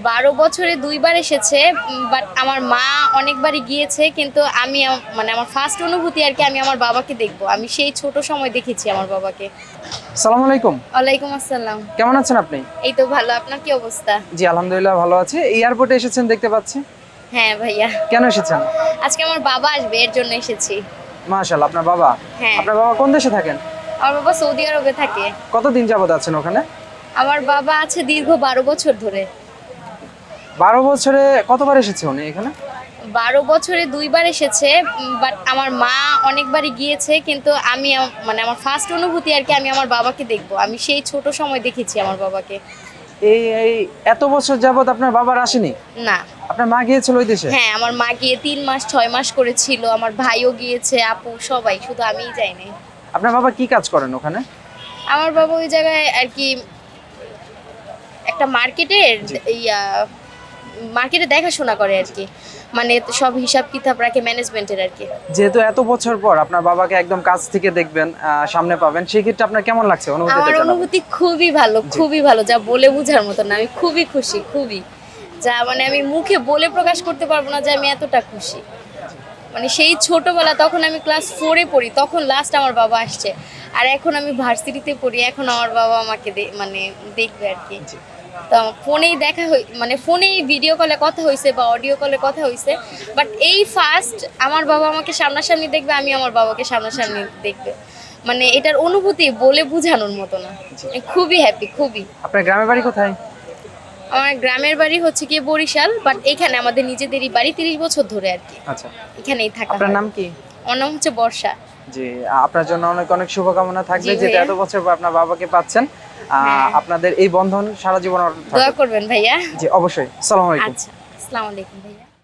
12 বছরে ২ বার এসেছে। বাট আমার মা অনেকবারই গিয়েছে। কিন্তু আমি মানে আমার ফার্স্ট অনুভূতি আরকি আমি আমার বাবাকে দেখব। আমি সেই ছোট সময় দেখেছি আমার বাবাকে। আসসালামু আলাইকুম। ওয়ালাইকুম আসসালাম। কেমন আছেন আপনি? এই তো ভালো। আপনার কি অবস্থা? জি, আলহামদুলিল্লাহ ভালো আছি। এয়ারপোর্টে এসেছেন দেখতে পাচ্ছি। হ্যাঁ ভাইয়া। কেন এসেছেন? আজকে আমার বাবা আসবে এর জন্য এসেছি। মাশাআল্লাহ, আপনার বাবা। হ্যাঁ। আপনার বাবা কোন দেশে থাকেন? আমার বাবা সৌদি আরবে থাকে। কতদিন যাবত আছেন ওখানে? আমার বাবা আছে দীর্ঘ ১২ বছর ধরে। ১২ বছরে কতবার এসেছে উনি এখানে? ১২ বছরে ২ বার এসেছে। বাট আমার মা অনেকবারই গিয়েছে। কিন্তু আমি মানে আমার ফার্স্ট অনুভূতি আরকি আমি আমার বাবাকে দেখব। আমি সেই ছোট সময় দেখেছি আমার বাবাকে। এই এত বছর যাবত আপনার বাবার আসেনি? না। আপনার মা গিয়েছিল ওই দেশে? হ্যাঁ, আমার মা গিয়ে ৩ মাস ৬ মাস করেছিল। আমার ভাইও গিয়েছে, আপু সবাই। শুধু আমিই যাইনি। আপনার বাবা কি কাজ করেন ওখানে? আমার বাবা ওই জায়গায় আরকি একটা মার্কেটের জি। ইয়া মার্কেটে দেখাশোনা করে আরকি। মানে সব হিসাব কিতাব রাখে ম্যানেজমেন্টের আরকি। যেহেতু এত বছর পর আপনার বাবাকে একদম কাছ থেকে দেখবেন, সামনে পাবেন, সেই ক্ষেত্রে আপনার কেমন লাগছে অনুভূতিটা আমার জানাবেন? অনুভূতি খুবই ভালো, জি। খুবই ভালো। যা বলে বোঝার মতো না। আমি খুবই খুশি, খুবই। যা মানে আমি মুখে বলে প্রকাশ করতে পারবো না যে আমি এতটা খুশি। মানে সেই ছোটবেলা তখন আমি ক্লাস 4 এ পড়ি। তখন লাস্ট আমার বাবা আসছে। আর এখন আমি ভার্সিটিতে পড়ি। এখন আমার বাবা আমাকে মানে দেখবে আরকি। জি। তো ফোনেই দেখা মানে ফোনেই ভিডিও কলে কথা হইছে বা অডিও কলে কথা হইছে। বাট এই ফার্স্ট আমার বাবা আমাকে সামনাসামনি দেখবে, আমি আমার বাবাকে সামনাসামনি দেখবে। মানে এটার অনুভূতি বলে বোঝানোর মতো না। জি। আমি খুবই হ্যাপি, খুবই। আপনার গ্রামের বাড়ি কোথায়? আমার গ্রামের বাড়ি হচ্ছে গিয়ে বরিশাল। বাট এখানে আমাদের নিজেদেরই বাড়ি ৩০ বছর ধরে আরকি। আচ্ছা। এখানেই থাকা আপনার হয়। নাম কি? আমার নাম হচ্ছে বর্ষা। জি, আপনার জন্য অনেক অনেক শুভকামনা থাকবে, জি যেটা ভাইয়া। এত বছর পর আপনার বাবাকে পাচ্ছেন। হ্যাঁ। আপনাদের এই বন্ধন সারা জীবন অটুট দোয়া থাকুক। করবেন ভাইয়া। জি, অবশ্যই। আসসালামু আলাইকুম। আচ্ছা। আসসালামু আলাইকুম ভাইয়া।